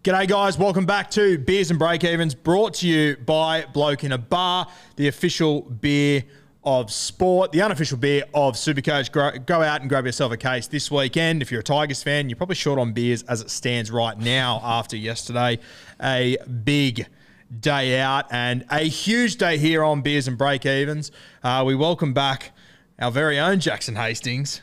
G'day guys, welcome back to Beers and Breakevens, brought to you by Bloke in a Bar, the official beer of sport, the unofficial beer of Supercoach. Go out and grab yourself a case this weekend. If you're a Tigers fan, you're probably short on beers as it stands right now after yesterday. A big day out and a huge day here on Beers and Breakevens. We welcome back our very own Jackson Hastings,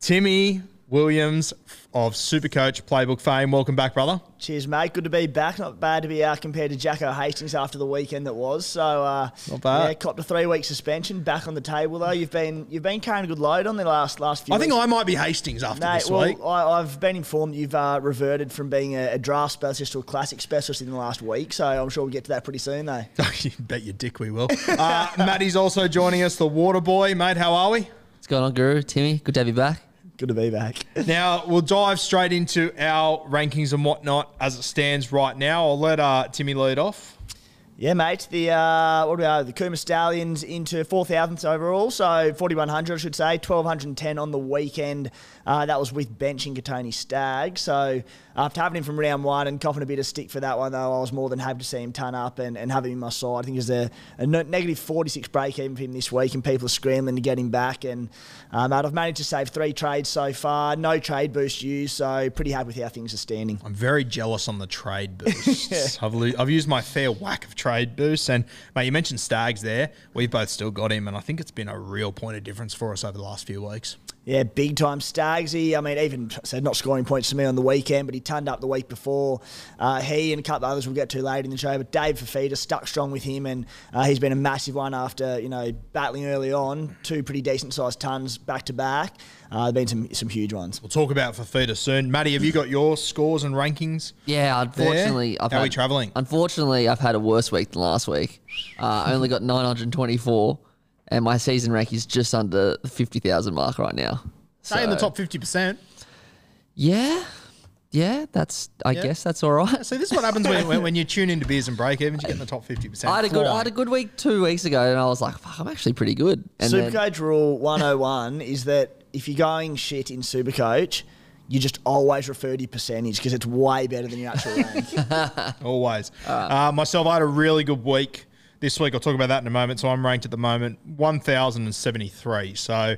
Timmy Williams of Supercoach Playbook fame. Welcome back, brother. Cheers, mate. Good to be back. Not bad to be out compared to Jacko Hastings after the weekend that was. So, not bad. Yeah, copped a 3-week suspension. Back on the table though. You've been carrying a good load on the last few weeks. I think I might be Hastings after this week. I've been informed that you've reverted from being a draft specialist to a classic specialist in the last week. So I'm sure we'll get to that pretty soon, though. You bet your dick we will. Matty's also joining us, the water boy. Mate, how are we? What's going on, Guru? Timmy, good to have you back. Good to be back. Now, we'll dive straight into our rankings and whatnot as it stands right now. I'll let Timmy lead off. Yeah, mate. The Kuma Stallions into 4,000th overall, so 4,100, I should say. 1,210 on the weekend. That was with benching Katoni Stag. So after having him from round one and copping a bit of stick for that one, though, I was more than happy to see him turn up and have him in my side. I think there's a negative 46 break even for him this week, and people are scrambling to get him back. And mate, I've managed to save 3 trades so far. No trade boost used, so pretty happy with how things are standing. I'm very jealous on the trade boosts. I've used my fair whack of trade boosts. And, mate, you mentioned Stags there. We've both still got him, and I think it's been a real point of difference for us over the last few weeks. Yeah, big time Stagsy. I mean, even said not scoring points to me on the weekend, but he turned up the week before. He and a couple of others we'll get to later in the show, but Dave Fafita stuck strong with him, and he's been a massive one after, battling early on. 2 pretty decent sized tons back to back. There've been some huge ones. We'll talk about Fafita soon. Matty, have you got your scores and rankings? Yeah, unfortunately, how are we travelling? Unfortunately, I've had a worse week than last week. I only got 924. And my season rank is just under the 50,000 mark right now. Stay in the top 50%. Yeah. Yeah, I guess that's all right. So this is what happens when you tune into Beers and Breakevens, you get in the top 50%. I had a good week 2 weeks ago, and I was like, fuck, I'm actually pretty good. And Supercoach rule 101 is that if you're going shit in Supercoach, you just always refer to your percentage because it's way better than your actual rank. Always. Myself, I had a really good week this week. I'll talk about that in a moment. So I'm ranked at the moment 1,073. So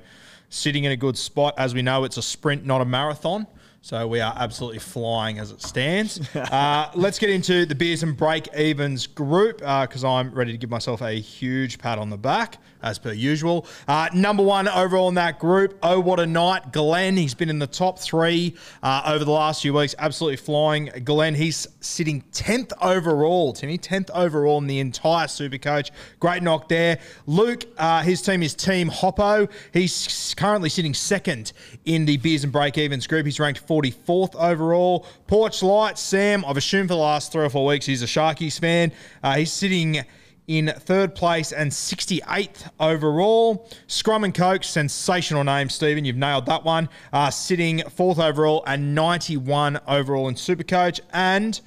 sitting in a good spot. As we know, it's a sprint, not a marathon. So we are absolutely flying as it stands. Let's get into the Beers and Breakevens group because I'm ready to give myself a huge pat on the back, as per usual. Number 1 overall in that group. Oh, what a night. Glenn, he's been in the top 3 over the last few weeks. Absolutely flying. Glenn, he's sitting 10th overall, Timmy. 10th overall in the entire Supercoach. Great knock there. Luke, his team is Team Hoppo. He's currently sitting 2nd in the Beers and Breakevens group. He's ranked 44th overall. Porch Light, Sam, I've assumed for the last 3 or 4 weeks he's a Sharkies fan. He's sitting in 3rd place and 68th overall. Scrum and Coke, sensational name, Stephen. You've nailed that one. Sitting 4th overall and 91 overall in Supercoach. And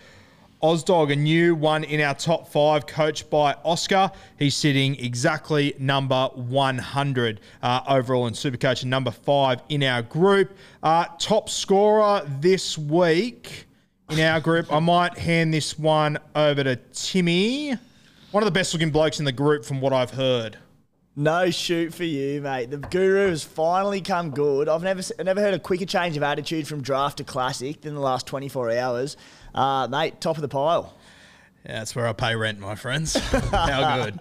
Ozdog, a new one in our top 5, coached by Oscar. He's sitting exactly number 100 overall in Supercoach and number 5 in our group. Top scorer this week in our group, I might hand this one over to Timmy. One of the best looking blokes in the group from what I've heard. No shoot for you, mate. The Guru has finally come good. I've never heard a quicker change of attitude from draft to classic than the last 24 hours. Mate, top of the pile. Yeah, that's where I pay rent, my friends. How good.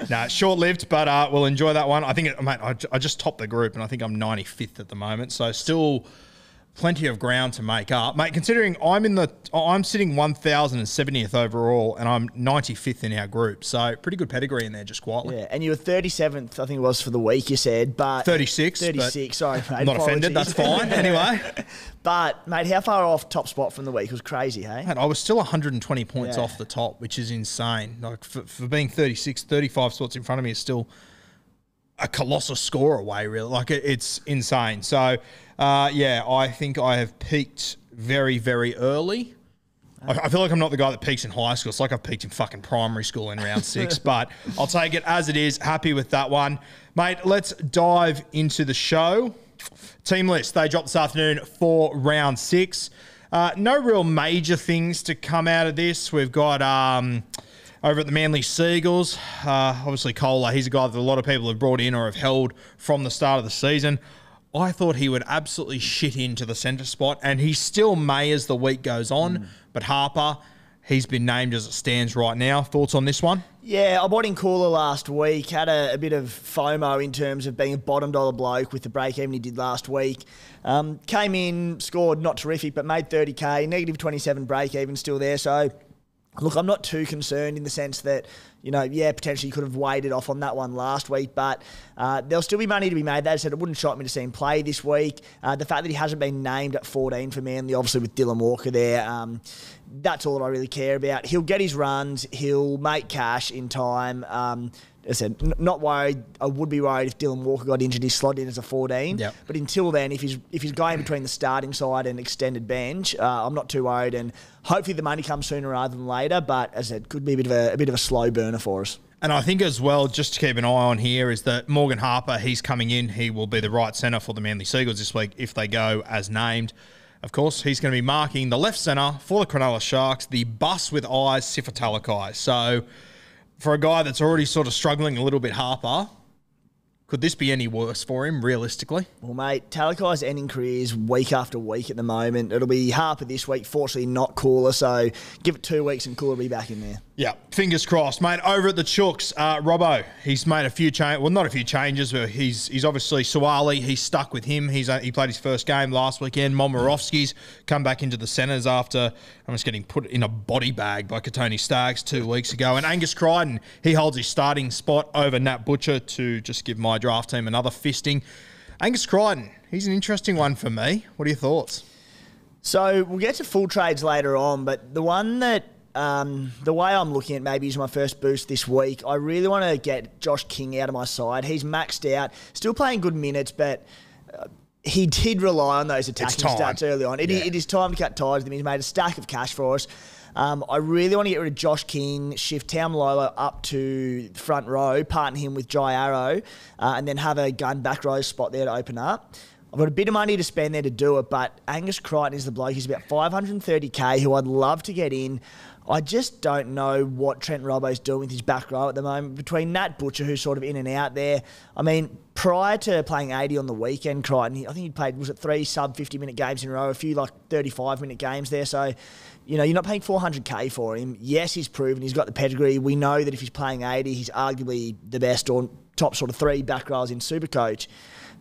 No, short-lived, but we'll enjoy that one. I think, mate, I just topped the group, and I think I'm 95th at the moment, so still plenty of ground to make up. Mate, considering I'm sitting 1,070th overall and I'm 95th in our group. So pretty good pedigree in there just quietly. Yeah, and you were 37th, I think it was, for the week, you said. But 36. 36, sorry, mate. I'm not offended, that's fine. Anyway. But, mate, how far off top spot from the week? It was crazy, hey? Mate, I was still 120 points off the top, which is insane. Like for being 36, 35 spots in front of me is still a colossal score away, really. Like, it's insane. So, I think I have peaked very, very early. I feel like I'm not the guy that peaks in high school. It's like I've peaked in fucking primary school in round 6, but I'll take it as it is. Happy with that one. Mate, let's dive into the show. Team list, they dropped this afternoon for round 6. No real major things to come out of this. We've got over at the Manly Seagulls, obviously Kohler, he's a guy that a lot of people have brought in or have held from the start of the season. I thought he would absolutely shit into the centre spot, and he still may as the week goes on. But Harper, he's been named as it stands right now. Thoughts on this one? Yeah, I bought in Kohler last week. Had a bit of FOMO in terms of being a bottom dollar bloke with the break even he did last week. Came in, scored not terrific, but made 30k, negative 27 break even still there. So, look, I'm not too concerned in the sense that, potentially could have waited off on that one last week, but there'll still be money to be made. That said, it wouldn't shock me to see him play this week. The fact that he hasn't been named at 14 for Manly, obviously with Dylan Walker there, that's all that I really care about. He'll get his runs. He'll make cash in time. As I said, not worried. I would be worried if Dylan Walker got injured. He's slotted in as a 14. Yep. But until then, if he's going between the starting side and extended bench, I'm not too worried. And hopefully the money comes sooner rather than later. But as I said, could be a bit of a slow burner for us. And I think as well, just to keep an eye on here, is that Morgan Harper, he's coming in. He will be the right centre for the Manly Seagulls this week if they go as named. Of course, he's going to be marking the left centre for the Cronulla Sharks, the bus with eyes, Sifa Talakai. So for a guy that's already sort of struggling a little bit, Harper, could this be any worse for him, realistically? Well, mate, Talakai's ending careers week after week at the moment. It'll be Harper this week, fortunately not Kohler, so give it 2 weeks and Kohler will be back in there. Yeah, fingers crossed, mate. Over at the Chooks, Robbo, he's made a few changes. Well, not a few changes, but he's obviously Suwali. He's stuck with him. He played his first game last weekend. Momirovski's come back into the centres after almost getting put in a body bag by Katoni Staggs 2 weeks ago. And Angus Crichton, he holds his starting spot over Nat Butcher to just give my draft team another fisting. Angus Crichton, he's an interesting one for me. What are your thoughts? So we'll get to full trades later on, but the one that the way I'm looking at maybe is my first boost this week, I really want to get Josh King out of my side. He's maxed out, still playing good minutes, but he did rely on those attacking stats early on. It is time to cut ties with him. He's made a stack of cash for us. I really want to get rid of Josh King, shift Tamalolo up to the front row, partner him with Jai Arrow, and then have a gun back row spot there to open up. I've got a bit of money to spend there to do it, but Angus Crichton is the bloke. He's about 530k, who I'd love to get in. I just don't know what Trent Robbo's doing with his back row at the moment. Between Nat Butcher, who's sort of in and out there. I mean, prior to playing 80 on the weekend, Crichton, I think he'd played, 3 sub-50-minute games in a row, a few 35-minute games there. So, you're not paying 400k for him. Yes, he's proven he's got the pedigree. We know that if he's playing 80, he's arguably the best or top sort of 3 back rows in Supercoach.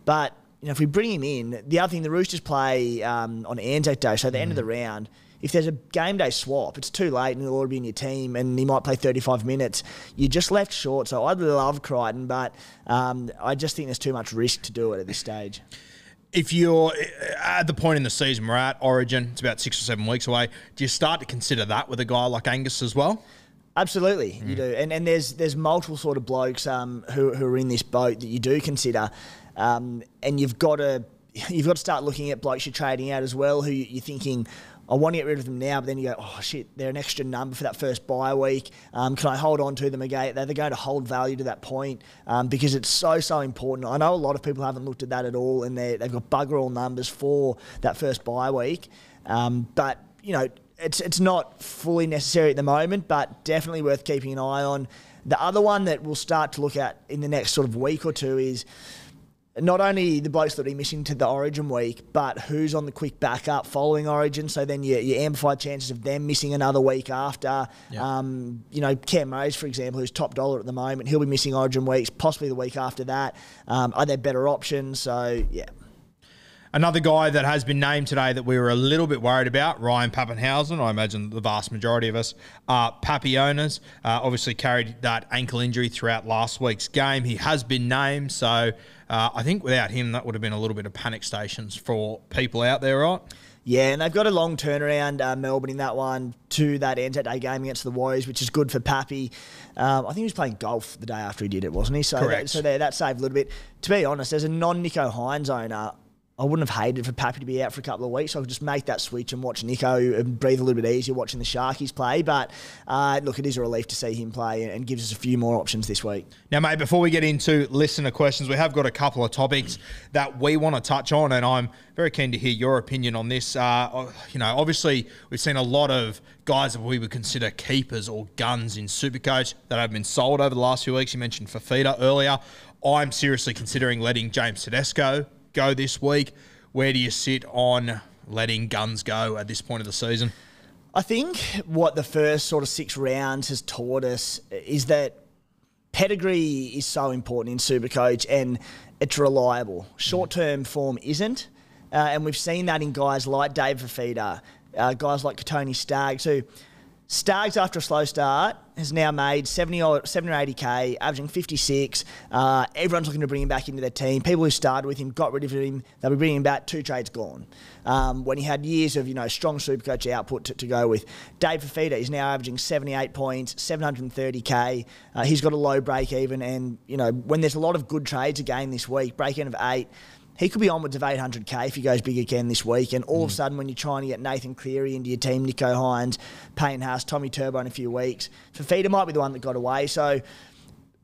But if we bring him in, the other thing, the Roosters play on Anzac Day, so at the end of the round, if there's a game day swap, it's too late and he'll already be in your team and he might play 35 minutes. You're just left short. So I'd love Crichton, but I just think there's too much risk to do it at this stage. If you're at the point in the season we're at, Origin, it's about 6 or 7 weeks away, do you start to consider that with a guy like Angus as well? Absolutely, you do. And there's multiple sort of blokes who are in this boat that you do consider. And you've got to start looking at blokes you're trading out as well, who you're thinking, I want to get rid of them now, but then you go, oh shit, they're an extra number for that first bye week. Can I hold on to them again? They're going to hold value to that point because it's so important. I know a lot of people haven't looked at that at all, and they've got bugger all numbers for that first bye week. But it's not fully necessary at the moment, but definitely worth keeping an eye on. The other one that we'll start to look at in the next sort of week or two is not only the blokes that are missing to the Origin week, but who's on the quick backup following Origin. So then you amplify chances of them missing another week after. Yep. Cam Murray's, for example, who's top dollar at the moment, he'll be missing Origin weeks, possibly the week after that. Are there better options? So, yeah. Another guy that has been named today that we were a little bit worried about, Ryan Pappenhausen. I imagine the vast majority of us are Pappy owners. Obviously carried that ankle injury throughout last week's game. He has been named, so I think without him, that would have been a little bit of panic stations for people out there, right? Yeah, and they've got a long turnaround, Melbourne, in that one to that Anzac Day game against the Warriors, which is good for Pappy. I think he was playing golf the day after he did it, wasn't he? So correct. That saved a little bit. To be honest, as a non-Nico Hines owner, I wouldn't have hated for Pappy to be out for a couple of weeks. So I could just make that switch and watch Nico and breathe a little bit easier watching the Sharkies play. But look, it is a relief to see him play and gives us a few more options this week. Now, mate, before we get into listener questions, we have got a couple of topics that we want to touch on, and I'm very keen to hear your opinion on this. Obviously, we've seen a lot of guys that we would consider keepers or guns in Supercoach that have been sold over the last few weeks. You mentioned Fafita earlier. I'm seriously considering letting James Tedesco go this week. Where do you sit on letting guns go at this point of the season? I think what the first sort of 6 rounds has taught us is that pedigree is so important in Supercoach and it's reliable. Short-term form isn't. And we've seen that in guys like Dave Fafita, guys like Tony Staggs, who Staggs, after a slow start, has now made 70 or 80K, averaging 56. Everyone's looking to bring him back into their team. People who started with him, got rid of him. They'll be bringing him back. 2 trades gone. When he had years of strong Supercoach output to go with. Dave Fafita is now averaging 78 points, 730K. He's got a low break even, and when there's a lot of good trades again this week, break even of 8. He could be onwards of 800K if he goes big again this week. And all of a sudden, when you're trying to get Nathan Cleary into your team, Nico Hines, Payne Haas, Tommy Turbo in a few weeks, Fafita might be the one that got away. So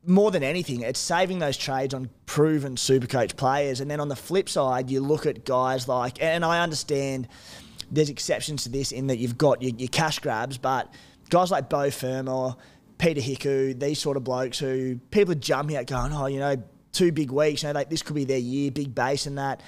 more than anything, it's saving those trades on proven Supercoach players. And then on the flip side, you look at guys like, and I understand there's exceptions to this in that you've got your cash grabs, but guys like Beau Fermor, Peter Hiku, these sort of blokes who people are jumping at going, 2 big weeks, this could be their year, big base and that.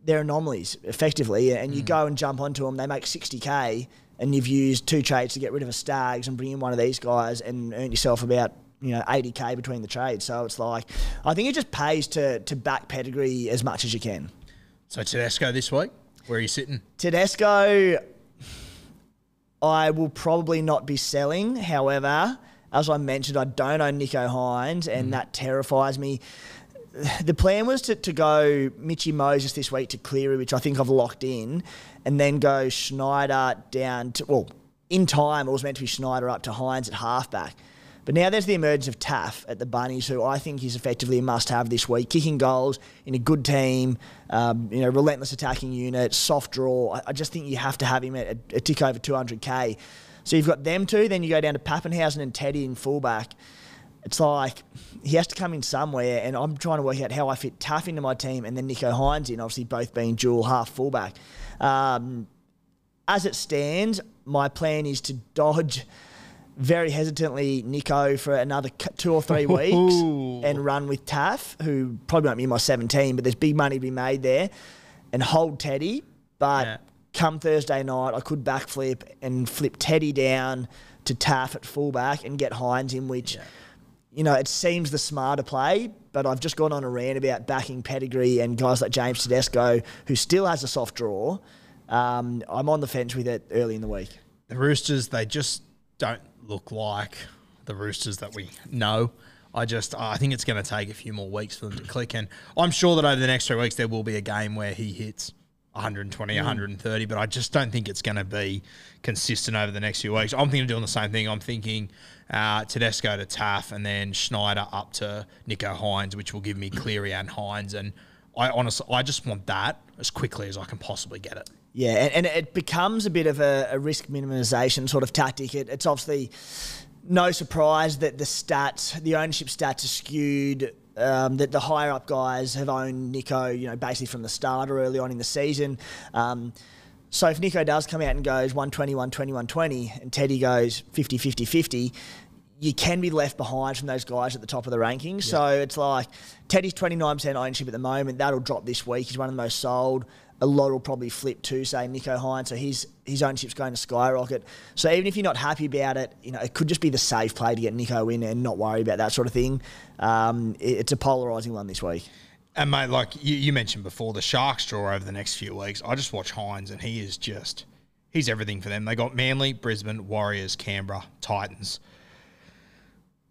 They're anomalies, effectively, and you go and jump onto them, they make 60K, and you've used 2 trades to get rid of a Staggs and bring in one of these guys and earn yourself about 80K between the trades. So it's like, I think it just pays to back pedigree as much as you can. So Tedesco this week, where are you sitting? Tedesco, I will probably not be selling, however, as I mentioned, I don't own Nico Hines, and that terrifies me. The plan was to go Mitchy Moses this week to Cleary, which I think I've locked in, and then go Schneider down to, in time it was meant to be Schneider up to Hines at halfback. But now there's the emergence of Taff at the Bunnies, who I think is effectively a must-have this week. Kicking goals in a good team, relentless attacking unit, soft draw. I just think you have to have him at a tick over 200K. So you've got them 2, then you go down to Pappenhausen and Teddy in fullback. It's like he has to come in somewhere, and I'm trying to work out how I fit Taff into my team and then Nico Hines in, obviously both being dual half fullback. As it stands, my plan is to dodge very hesitantly Nico for another 2 or 3 weeks and run with Taff, who probably won't be in my 17, but there's big money to be made there, and hold Teddy. But come Thursday night, I could backflip and flip Teddy down to Taff at fullback and get Hines in, which, it seems the smarter play, but I've just gone on a rant about backing pedigree and guys like James Tedesco, who still has a soft draw. I'm on the fence with it early in the week. The Roosters, they just don't look like the Roosters that we know. I think it's going to take a few more weeks for them to click, and I'm sure that over the next 3 weeks there will be a game where he hits 120, 130, but I just don't think it's going to be consistent over the next few weeks. I'm thinking of doing the same thing. I'm thinking Tedesco to Taff and then Schneider up to Nico Hines, which will give me Cleary and Hines. And I just want that as quickly as I can possibly get it. Yeah, and it becomes a bit of a risk minimisation sort of tactic. It's obviously no surprise that the ownership stats are skewed. That the higher up guys have owned Nico, basically from the start or early on in the season. So if Nico does come out and goes 120, 120, 120, and Teddy goes 50, 50, 50, you can be left behind from those guys at the top of the rankings. Yeah. So it's like Teddy's 29% ownership at the moment. That'll drop this week. He's one of the most sold. A lot will probably flip to, say, Nico Hines, so his ownership's going to skyrocket. So even if you're not happy about it, it could just be the safe play to get Nico in and not worry about that sort of thing. It's a polarising one this week. And, mate, like you mentioned before, the Sharks draw over the next few weeks. I just watch Hines, and he's everything for them. They got Manly, Brisbane, Warriors, Canberra, Titans.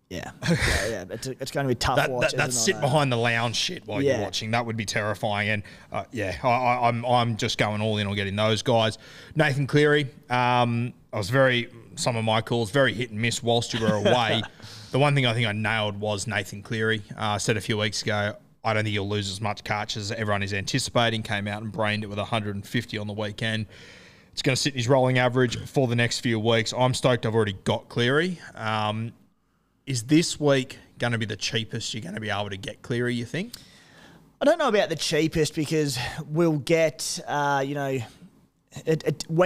Yeah. It's going to be tough watch. That's sit behind the lounge shit while you're watching. That would be terrifying. And I'm just going all in on getting those guys. Nathan Cleary, some of my calls very hit and miss whilst you were away. The one thing I think I nailed was Nathan Cleary. I said a few weeks ago, I don't think he'll lose as much catch as everyone is anticipating. Came out and brained it with 150 on the weekend. It's going to sit in his rolling average for the next few weeks. I'm stoked I've already got Cleary. Is this week going to be the cheapest you're going to be able to get Cleary, you think? I don't know about the cheapest because we'll get, when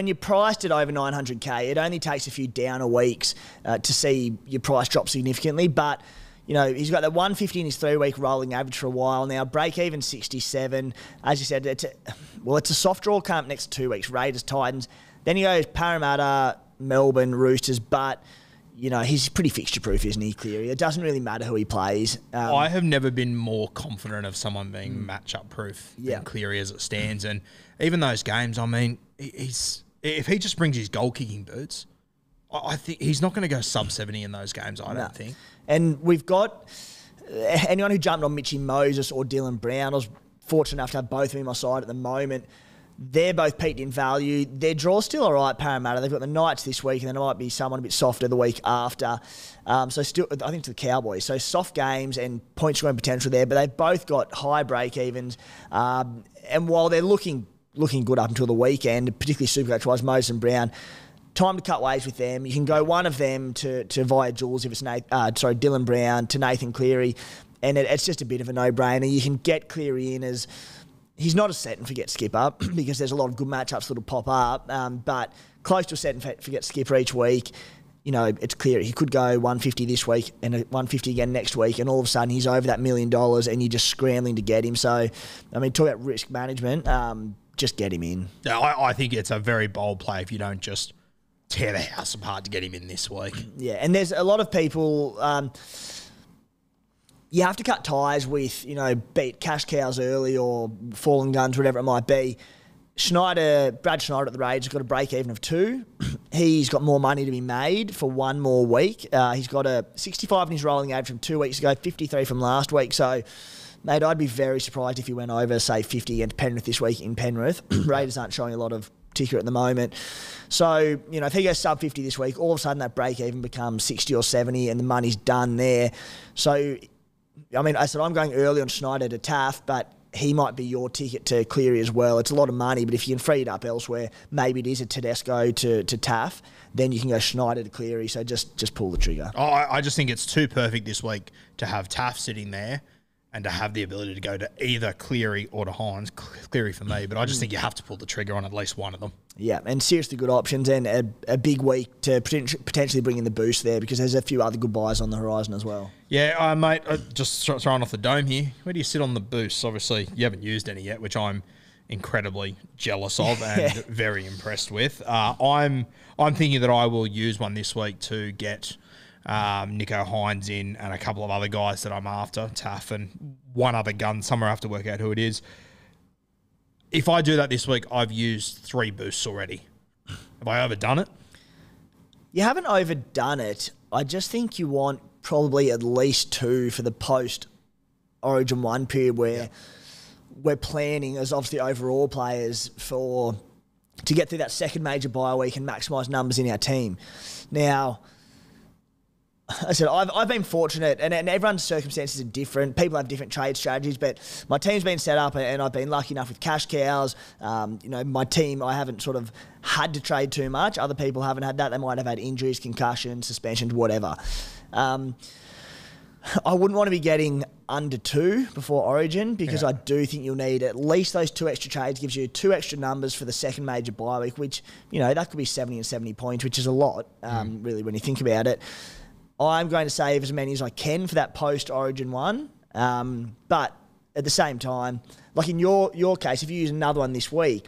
you're priced at over 900K, it only takes a few downer weeks to see your price drop significantly. But, he's got that 150 in his 3-week rolling average for a while now. Break even 67. As you said, it's a soft draw comp next 2 weeks. Raiders, Titans. Then he goes Parramatta, Melbourne, Roosters. But, he's pretty fixture-proof, isn't he, Cleary? It doesn't really matter who he plays. I have never been more confident of someone being match-up-proof than Cleary as it stands. And even those games, I mean, if he just brings his goal-kicking boots, I think he's not going to go sub-70 in those games, I don't think. And we've got anyone who jumped on Mitchy Moses or Dylan Brown. I was fortunate enough to have both of them on my side at the moment. They're both peaked in value. Their draw's still all right, Parramatta. They've got the Knights this week, and then it might be someone a bit softer the week after. So still, I think it's the Cowboys. So soft games and point scoring potential there, but they've both got high break-evens. And while they're looking good up until the weekend, particularly Supercoach-wise, Moses and Brown, time to cut ways with them. You can go one of them to via Jules if it's Dylan Brown to Nathan Cleary, and it's just a bit of a no-brainer. You can get Cleary in as... He's not a set and forget skipper because there's a lot of good matchups that'll pop up, but close to a set and forget skipper each week. It's clear he could go 150 this week and 150 again next week, and all of a sudden he's over that $1 million and you're just scrambling to get him. So, I mean, talk about risk management, just get him in. Yeah, I think it's a very bold play if you don't just tear the house apart to get him in this week. Yeah, and there's a lot of people... you have to cut ties with, beat cash cows early or fallen guns, whatever it might be. Brad Schneider at the Raiders has got a break-even of 2. He's got more money to be made for one more week. He's got a 65 in his rolling average from 2 weeks ago, 53 from last week. So, mate, I'd be very surprised if he went over, say, 50 against Penrith this week in Penrith. Raiders aren't showing a lot of ticker at the moment. So, if he goes sub 50 this week, all of a sudden that break-even becomes 60 or 70 and the money's done there. So... I mean, I said I'm going early on Schneider to Taff, but he might be your ticket to Cleary as well. It's a lot of money, but if you can free it up elsewhere, maybe it is a Tedesco to Taff, then you can go Schneider to Cleary. So just pull the trigger. I just think it's too perfect this week to have Taff sitting there and to have the ability to go to either Cleary or to Hines. Cleary for me, but I just think you have to pull the trigger on at least one of them. Yeah, and seriously good options and a big week to potentially bring in the boost there because there's a few other good buys on the horizon as well. Yeah, mate, just throwing off the dome here. Where do you sit on the boosts? Obviously, you haven't used any yet, which I'm incredibly jealous of and very impressed with. I'm thinking that I will use one this week to get Nico Hines in and a couple of other guys that I'm after, Taff and one other gun. Somewhere I have to work out who it is. If I do that this week, I've used 3 boosts already. Have I overdone it? You haven't overdone it. I just think you want probably at least 2 for the post-Origin 1 period where we're planning as obviously overall players to get through that second major bye week and maximise numbers in our team. Now... I said I've been fortunate, and everyone's circumstances are different. People have different trade strategies, but my team's been set up, and I've been lucky enough with cash cows. My team, I haven't sort of had to trade too much. Other people haven't had that. They might have had injuries, concussions, suspensions, whatever. I wouldn't want to be getting under 2 before Origin because I do think you'll need at least those 2 extra trades. Gives you 2 extra numbers for the second major bye week, which that could be 70 and 70 points, which is a lot, really, when you think about it. I'm going to save as many as I can for that post-Origin one. But at the same time, like in your case, if you use another one this week,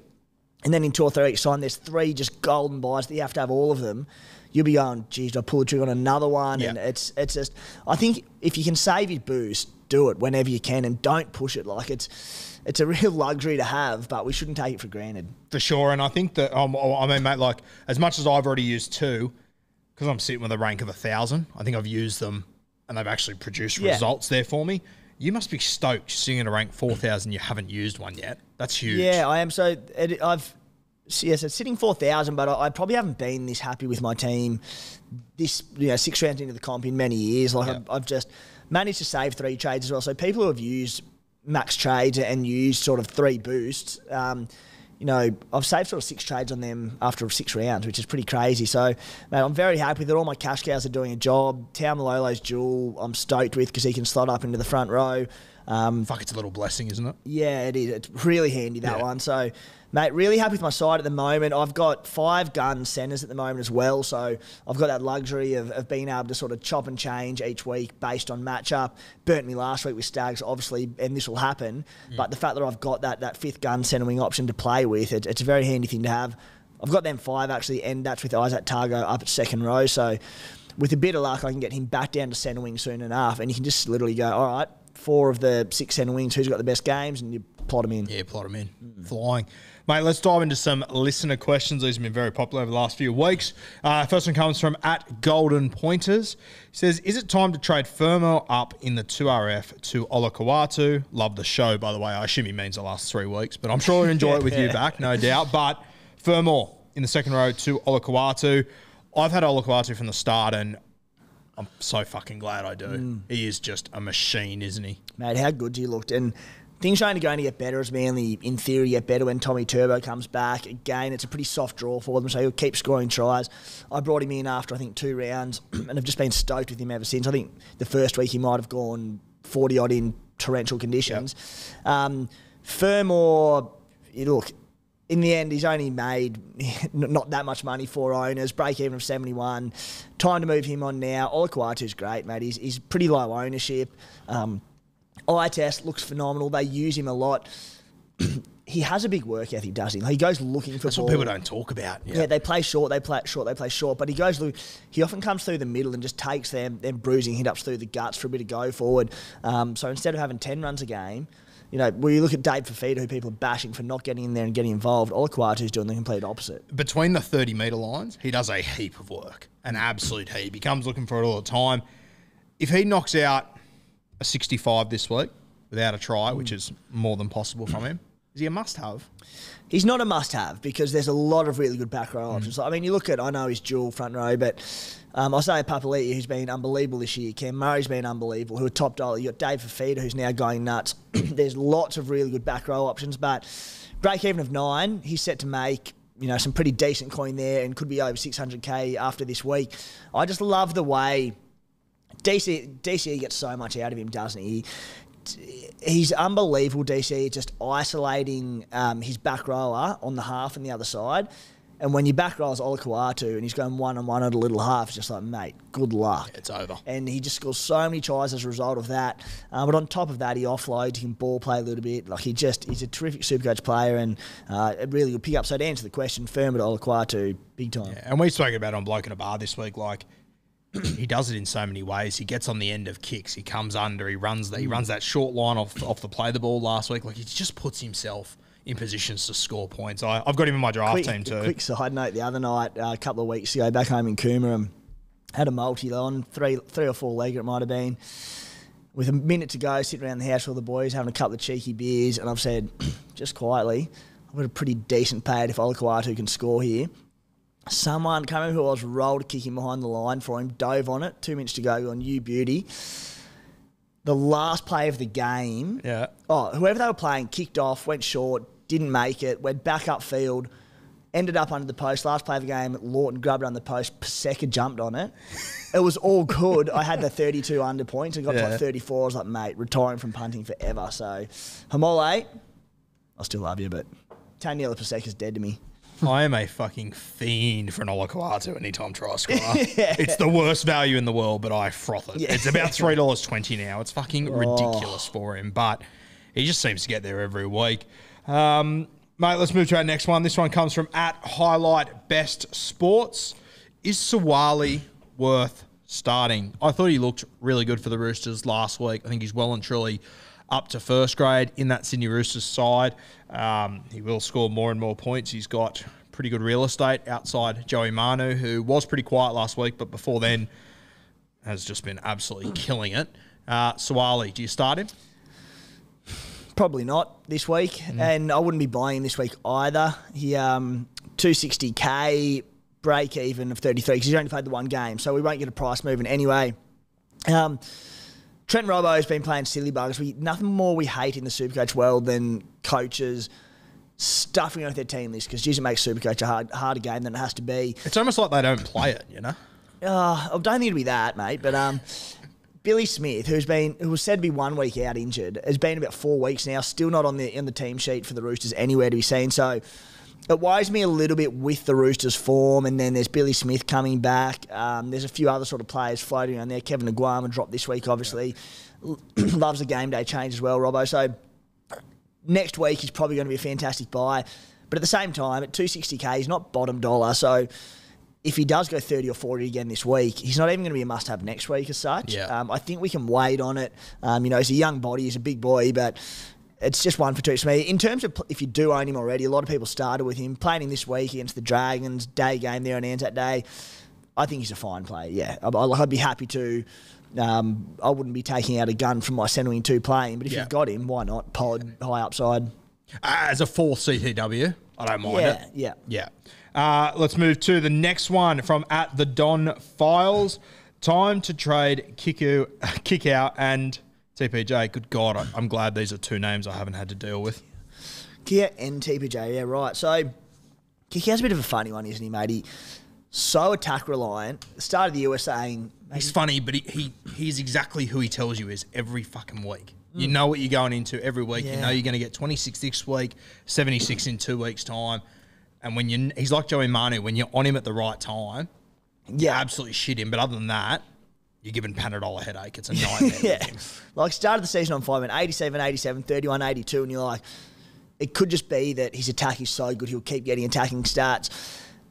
and then in 2 or 3 weeks' time, there's 3 just golden buys that you have to have all of them, you'll be going, geez, do I pull the trigger on another one? Yeah. And it's just, I think if you can save your boost, do it whenever you can and don't push it. Like it's a real luxury to have, but we shouldn't take it for granted. For sure. And I think that, I mean, mate, like as much as I've already used 2, because I'm sitting with a rank of 1,000, I think I've used them and they've actually produced results there for me. You must be stoked sitting at a rank 4,000. You haven't used one yet. That's huge. Yeah, I am. So it's sitting 4,000, but I probably haven't been this happy with my team this 6 rounds into the comp in many years. Like I've just managed to save 3 trades as well. So people who have used max trades and used sort of 3 boosts, you know, I've saved sort of 6 trades on them after 6 rounds, which is pretty crazy. So, mate, I'm very happy with it. All my cash cows are doing a job. Tao Malolo's duel, I'm stoked with because he can slot up into the front row. Fuck, it's a little blessing, isn't it? Yeah, it is. It's really handy, that one. So, mate, really happy with my side at the moment. I've got 5 gun centres at the moment as well. So I've got that luxury of being able to sort of chop and change each week based on matchup. Burnt me last week with Stags, obviously, and this will happen. But the fact that I've got that 5th gun centre wing option to play with, it's a very handy thing to have. I've got them 5 actually, and that's with Isaac Targo up at 2nd row. So with a bit of luck, I can get him back down to centre wing soon enough. And you can just literally go, all right, 4 of the 6 centre wings, who's got the best games, and you plot them in. Yeah, plot them in. Flying. Mate, let's dive into some listener questions. These have been very popular over the last few weeks. First one comes from @GoldenPointers. He says, is it time to trade Fermo up in the 2RF to Olakau'atu? Love the show, by the way. I assume he means the last 3 weeks, but I'm sure we'll enjoy it with you back, no doubt. But Fermo in the 2nd row to Olakau'atu. I've had Olakau'atu from the start, and I'm so fucking glad I do. He is just a machine, isn't he? Mate, how good he looked. And things are only going to get better as Manly, in theory, get better when Tommy Turbo comes back. Again, it's a pretty soft draw for them, so he'll keep scoring tries. I brought him in after, I think, 2 rounds, and I've just been stoked with him ever since. I think the first week he might have gone 40-odd in torrential conditions. Fermor, look, in the end, he's only made not that much money for owners. Break even of 71. Time to move him on now. Olakau'atu's great, mate. He's pretty low ownership. Eye test looks phenomenal. They use him a lot. He has a big work ethic, doesn't he? He goes looking for That's ball. what people don't talk about. Yeah, they play short, they play short, they play short. But he often comes through the middle and just takes them bruising hit ups through the guts for a bit of go forward. So instead of having 10 runs a game, you know, when you look at Dave Fafita, who people are bashing for not getting in there and getting involved, Olakau'atu's doing the complete opposite. Between the 30-metre lines, he does a heap of work, an absolute heap. He comes looking for it all the time. If he knocks out a 65 this week without a try, which is more than possible from him, is he a must-have? He's not a must-have because there's a lot of really good back row options. I mean, you look at, I know he's dual front row, but I'll say Papali'i, who's been unbelievable this year. Cam Murray's been unbelievable, who are top dollar. You've got Dave Fafita, who's now going nuts. There's lots of really good back row options, but break even of 9, he's set to make, you know, some pretty decent coin there and could be over 600k after this week. I just love the way DCE gets so much out of him, doesn't he? He's unbelievable, DCE, just isolating his back rower on the half and the other side. And when your back row is Olakau'atu and he's going 1-on-1 at a little half, it's just like, mate, good luck. It's over. And he just scores so many tries as a result of that. But on top of that, he offloads, he can ball play a little bit. Like he's a terrific Supercoach player and a really good pick up. So to answer the question, firm at Olakau'atu, big time. Yeah, and we spoke about it on Bloke in a Bar this week, like, he does it in so many ways. He gets on the end of kicks. He comes under. He runs that short line off the play the ball last week. Like he just puts himself in positions to score points. I've got him in my draft team too. Quick side note: the other night, a couple of weeks ago, back home in Coomera, had a multi on three or four legger it might have been. With a minute to go, sitting around the house with all the boys, having a couple of cheeky beers, and I've said, just quietly, I've got a pretty decent payout if Olakau'atu can score here. Someone, can't remember who I was, rolled kicking behind the line for him, dove on it, 2 minutes to go, on you beauty. The last play of the game, whoever they were playing kicked off, went short, didn't make it, went back upfield, ended up under the post. Last play of the game, Lawton grabbed it on the post, Paseka jumped on it. It was all good. I had the 32 under points and got to like 34. I was like, mate, retiring from punting forever. So, Hamole, I still love you, but Taniela Paseka's dead to me. I am a fucking fiend for an Olakau'atu anytime try scorer. It's the worst value in the world, but I froth it. Yeah. It's about $3.20 now. It's fucking ridiculous for him, but he just seems to get there every week. Mate, let's move to our next one. This one comes from @HighlightBestSports. Is Sawali worth starting? I thought he looked really good for the Roosters last week. I think he's well and truly up to first grade in that Sydney Roosters side. He will score more and more points. He's got pretty good real estate outside Joey Manu, who was pretty quiet last week, but before then has just been absolutely killing it. Sawali, do you start him? Probably not this week, and I wouldn't be buying him this week either. He 260k, break even of 33, because he's only played the one game, so we won't get a price movement anyway. Trent Robbo's been playing silly bugs. Nothing more we hate in the Supercoach world than coaches stuffing out their team list because, geez, it makes Supercoach a harder game than it has to be. It's almost like they don't play it, I don't think it'll be that, mate. But Billy Smith, who was said to be 1 week out injured, has been about 4 weeks now, still not on the team sheet for the Roosters anywhere to be seen. So it worries me a little bit with the Roosters' form, and then there's Billy Smith coming back. There's a few other sort of players floating around there. Kevin Aguama dropped this week, obviously. Loves a game day change as well, Robbo. So next week he's probably going to be a fantastic buy. But at the same time, at 260k, he's not bottom dollar. So if he does go 30 or 40 again this week, he's not even going to be a must-have next week as such. Yeah. I think we can wait on it. He's a young body, he's a big boy, but it's just one for two for me. In terms of if you do own him already, a lot of people started with him. Playing him this week against the Dragons, day game there on Anzac Day, I think he's a fine play, yeah. I'd be happy to. I wouldn't be taking out a gun from my centre wing 2 playing, but if you've got him, why not? Pod, high upside. As a 4th CTW, I don't mind it. Yeah. Let's move to the next one from @the_Don_Files. Time to trade Kick Out and TPJ. Good God, I'm glad these are 2 names I haven't had to deal with. Kick Out and TPJ, yeah, right. So Kick Out's a bit of a funny one, isn't he, mate? He's so attack reliant. The start of the year we're saying... He's funny, but he's exactly who he tells you is every fucking week. You know what you're going into every week. Yeah. You know you're going to get 26 this week, 76 in 2 weeks' time. And he's like Joey Manu, when you're on him at the right time, you absolutely shit him. But other than that, you're giving Panadol a headache. It's a nightmare. Yeah. Like, started the season on 5 and 87, 87, 31, 82, and you're like, it could just be that his attack is so good, he'll keep getting attacking stats.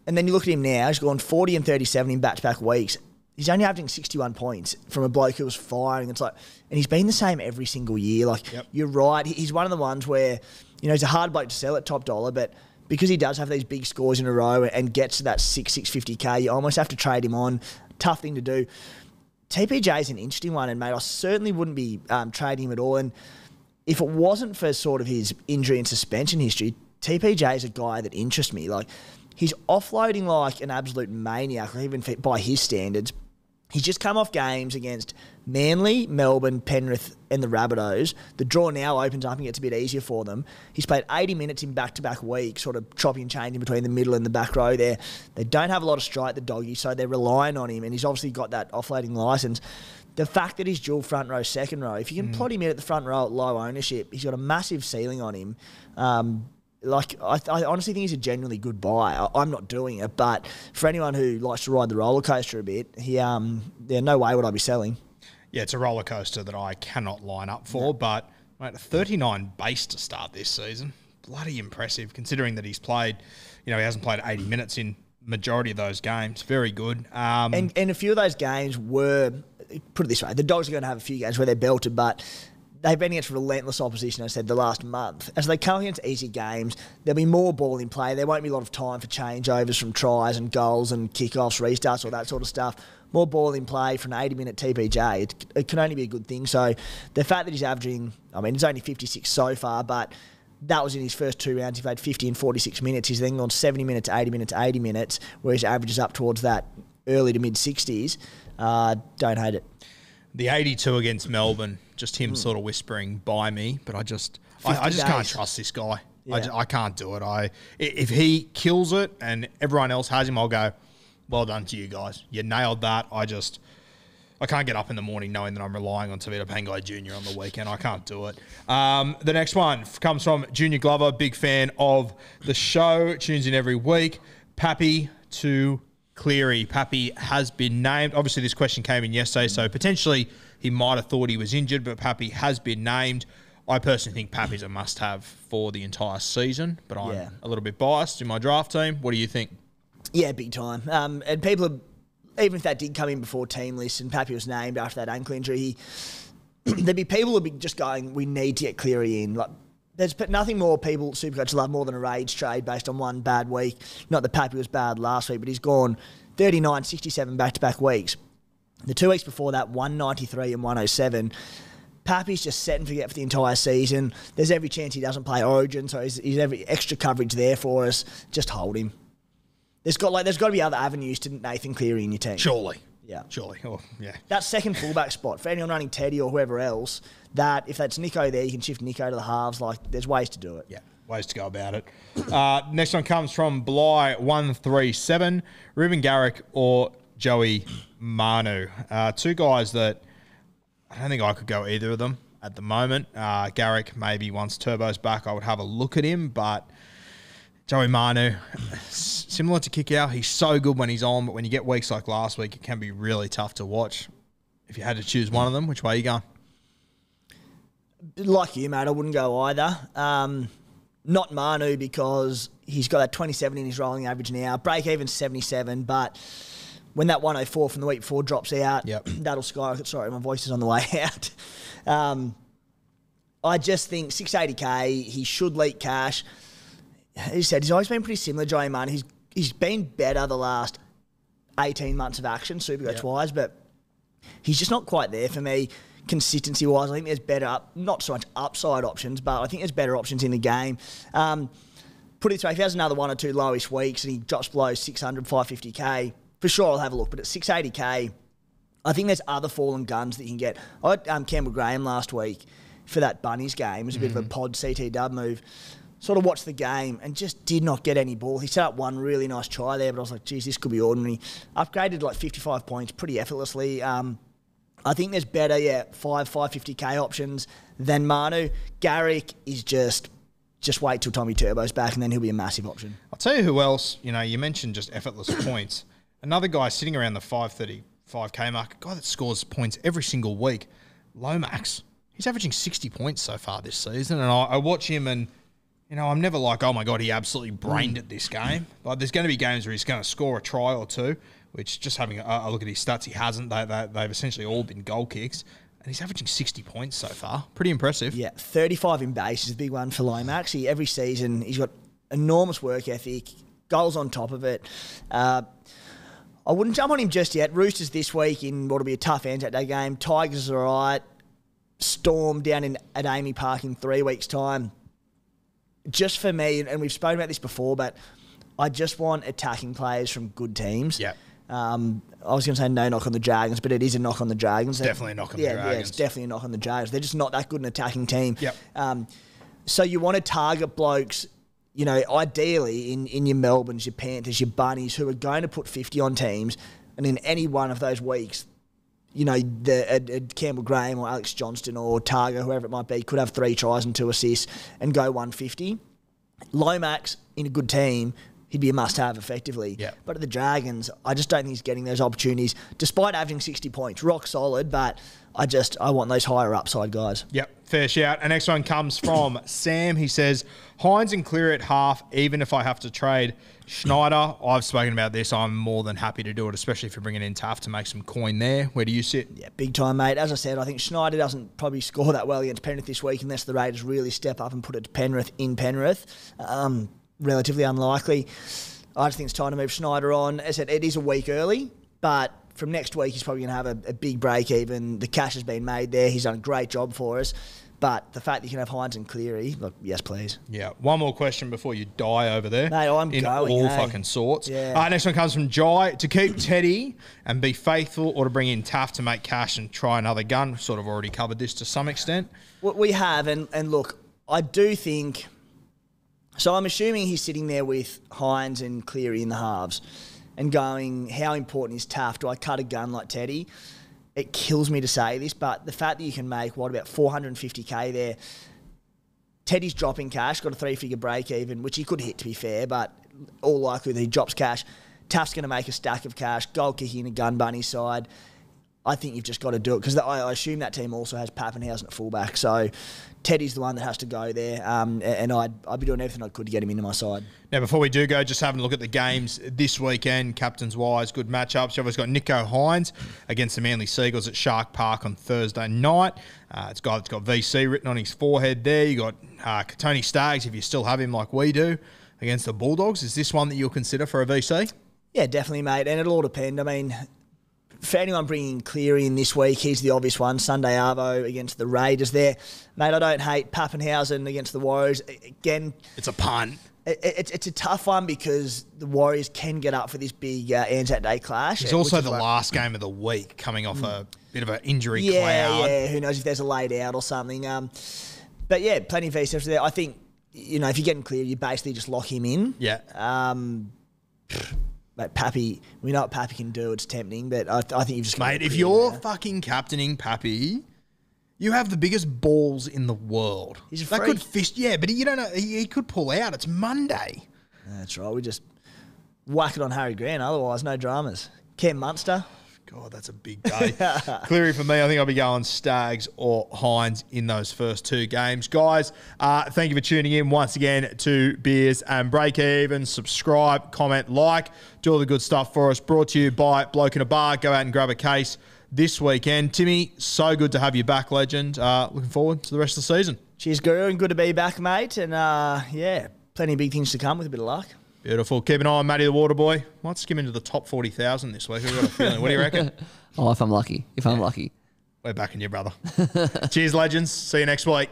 And then you look at him now, he's gone 40 and 37 in back-to-back weeks. He's only averaging 61 points from a bloke who was firing. It's like, and he's been the same every single year. Like, You're right. He's one of the ones where, he's a hard bloke to sell at top dollar, but because he does have these big scores in a row and gets to that 650k, you almost have to trade him on. Tough thing to do. TPJ is an interesting one, and mate, I certainly wouldn't be trading him at all. And if it wasn't for sort of his injury and suspension history, TPJ is a guy that interests me. Like, he's offloading like an absolute maniac, even by his standards. He's just come off games against Manly, Melbourne, Penrith and the Rabbitohs. The draw now opens up and gets a bit easier for them. He's played 80 minutes in back-to-back weeks, sort of chopping and changing between the middle and the back row there. They don't have a lot of strike, the doggies, so they're relying on him, and he's obviously got that offloading licence. The fact that he's dual front row, second row, if you can plot him in at the front row at low ownership, he's got a massive ceiling on him. I honestly think he's a genuinely good buy. I'm not doing it, but for anyone who likes to ride the roller coaster a bit, no way would I be selling. Yeah, it's a roller coaster that I cannot line up for, but mate, a 39 base to start this season, bloody impressive considering that he's played. He hasn't played 80 minutes in majority of those games. Very good. And a few of those games were, put it this way, the Dogs are going to have a few games where they're belted, but they've been against relentless opposition, I said, the last month. As they come against easy games, there'll be more ball in play. There won't be a lot of time for changeovers from tries and goals and kickoffs, restarts, all that sort of stuff. More ball in play for an 80-minute TPJ. It can only be a good thing. So the fact that he's averaging, it's only 56 so far, but that was in his first 2 rounds. He played 50 and 46 minutes. He's then gone 70 minutes, 80 minutes, 80 minutes, where his average is up towards that early to mid-60s. Don't hate it. The 82 against Melbourne, just him sort of whispering by me, but I just can't trust this guy. Yeah. I can't do it. If he kills it and everyone else has him, I'll go, well done to you guys. You nailed that. I can't get up in the morning knowing that I'm relying on Tavita Pangai Jr. on the weekend. I can't do it. The next one comes from Junior Glover, big fan of the show, tunes in every week. Pappy to Cleary. Pappy has been named. Obviously, this question came in yesterday, so potentially he might have thought he was injured, but Pappy has been named. I personally think Pappy's a must-have for the entire season, but I'm a little bit biased in my draft team. What do you think? Yeah, big time. And people, even if that did come in before team lists and Pappy was named after that ankle injury, there'd be people who'd be just going, we need to get Cleary in. Like, there's nothing more people, Supercoach love more than a rage trade based on one bad week. Not that Pappy was bad last week, but he's gone 39, 67 back-to-back weeks. The 2 weeks before that, 193 and 107. Pappy's just set and forget for the entire season. There's every chance he doesn't play Origin, so he's every extra coverage there for us. Just hold him. There's got to be other avenues to Nathan Cleary in your team. Surely. Yeah. Surely. Oh, yeah. That second fullback spot, for anyone running Teddy or whoever else, that if that's Nico there, you can shift Nico to the halves. Like, there's ways to do it. Yeah, ways to go about it. Next one comes from Bly137. Ruben Garrick or Joey Manu. Two guys that I don't think I could go either of them at the moment. Garrick, maybe once Turbo's back, I would have a look at him, but Joey Manu, similar to Kickout, he's so good when he's on, but when you get weeks like last week, it can be really tough to watch. If you had to choose one of them, which way are you going? Like you, mate, I wouldn't go either. Not Manu because he's got that 27 in his rolling average now. Break even 77, but when that 104 from the week before drops out, that'll skyrocket. Sorry, my voice is on the way out. I just think 680k, he should leak cash. As you said, he's always been pretty similar, Joey Manu. He's been better the last 18 months of action, Supercoach-wise, but he's just not quite there for me consistency-wise. I think there's better, not so much upside options, but I think there's better options in the game. Put it this way, if he has another one or two lowish weeks and he drops below 600, 550k, for sure I'll have a look. But at 680k, I think there's other fallen guns that you can get. I had Campbell Graham last week for that Bunnies game. It was a bit of a pod CT dub move. Sort of watched the game and just did not get any ball. He set up one really nice try there, but I was like, geez, this could be ordinary. Upgraded like 55 points pretty effortlessly. I think there's better, 550k options than Manu. Garrick is just wait till Tommy Turbo's back and then he'll be a massive option. I'll tell you who else, you mentioned just effortless points. Another guy sitting around the 535k mark, a guy that scores points every single week, Lomax. He's averaging 60 points so far this season, and I watch him and I'm never like, oh my God, he absolutely brained it this game. But there's going to be games where he's going to score a try or two, which just having a look at his stats, he hasn't. They've essentially all been goal kicks. And he's averaging 60 points so far. Pretty impressive. Yeah, 35 in base is a big one for Lomax. Every season, he's got enormous work ethic, goals on top of it. I wouldn't jump on him just yet. Roosters this week in what'll be a tough Anzac Day game. Tigers are all right. Storm down at Amy Park in 3 weeks' time. Just for me, and we've spoken about this before, but I just want attacking players from good teams. Yeah. I was going to say no knock on the Dragons, but it is a knock on the Dragons. Definitely a knock on the Dragons. Yeah, it's definitely a knock on the Dragons. They're just not that good an attacking team. Yep. So you want to target blokes, ideally in your Melbournes, your Panthers, your Bunnies, who are going to put 50 on teams, and in any one of those weeks, Campbell Graham or Alex Johnston or Targa, whoever it might be, could have 3 tries and 2 assists and go 150. Lomax, in a good team, he'd be a must-have effectively. Yeah. But at the Dragons, I just don't think he's getting those opportunities, despite averaging 60 points. Rock solid, but I want those higher upside guys. Yep, fair shout. Our next one comes from Sam. He says, Hines and Cleary at half, even if I have to trade Schneider. I've spoken about this. I'm more than happy to do it, especially if you're bringing in Taft to make some coin there. Where do you sit? Yeah, big time, mate. As I said, I think Schneider doesn't probably score that well against Penrith this week unless the Raiders really step up and put it to Penrith in Penrith. Relatively unlikely. I just think it's time to move Schneider on. As I said, it is a week early, but from next week he's probably going to have a big break even. The cash has been made there. He's done a great job for us. But the fact that you can have Hines and Cleary, look, yes, please. Yeah. One more question before you die over there. Mate, I'm in going, all fucking sorts. Yeah. Next one comes from Jai. To keep Teddy and be faithful, or to bring in Taft to make cash and try another gun. Sort of already covered this to some extent. What we have, and look, I do think... So I'm assuming he's sitting there with Hines and Cleary in the halves and going, how important is Taft? Do I cut a gun like Teddy? It kills me to say this, but the fact that you can make, about 450k there. Teddy's dropping cash, got a 3-figure break even, which he could hit to be fair, but all likely that he drops cash. Taft's going to make a stack of cash, goal kicking in a gun bunny side. I think you've just got to do it because I assume that team also has Pappenhausen at fullback. So Teddy's the one that has to go there, and I'd be doing everything I could to get him into my side. Now, before we do go, just having a look at the games this weekend, captains-wise, good matchups. You've always got Nico Hines against the Manly Seagulls at Shark Park on Thursday night. It's a guy that's got VC written on his forehead there. You got Tony Staggs, if you still have him like we do, against the Bulldogs. Is this one that you'll consider for a VC? Yeah, definitely, mate, and it'll all depend. I mean... For anyone bringing Cleary in this week, he's the obvious one. Sunday Arvo against the Raiders there. Mate, I don't hate Pappenhausen against the Warriors. Again... It's a punt. It's a tough one because the Warriors can get up for this big Anzac Day clash. It's also the last game of the week coming off a bit of an injury cloud. Yeah, who knows if there's a laid out or something. But yeah, plenty of VCFs there. I think, if you're getting clear, you basically just lock him in. Yeah. But Pappy, we know what Pappy can do. It's tempting, but I think you've just got to Mate, if clear you're there. fucking captaining Pappy, you have the biggest balls in the world. He's a That freak. could fist, but you don't know. He could pull out. It's Monday. That's right. We just whack it on Harry Grant. Otherwise, no dramas. Cam Munster. God, that's a big day. Cleary for me, I think I'll be going Stags or Hines in those first two games. Guys, thank you for tuning in once again to Beers and Breakevens. Subscribe, comment, like, do all the good stuff for us. Brought to you by Bloke in a Bar. Go out and grab a case this weekend. Timmy, so good to have you back, legend. Looking forward to the rest of the season. Cheers, Guru, and good to be back, mate. And plenty of big things to come with a bit of luck. Beautiful. Keep an eye on Matty the Waterboy. Might skim into the top 40,000 this week. I've got a feeling. What do you reckon? Oh, if I'm lucky. I'm lucky. We're backing you, brother. Cheers, legends. See you next week.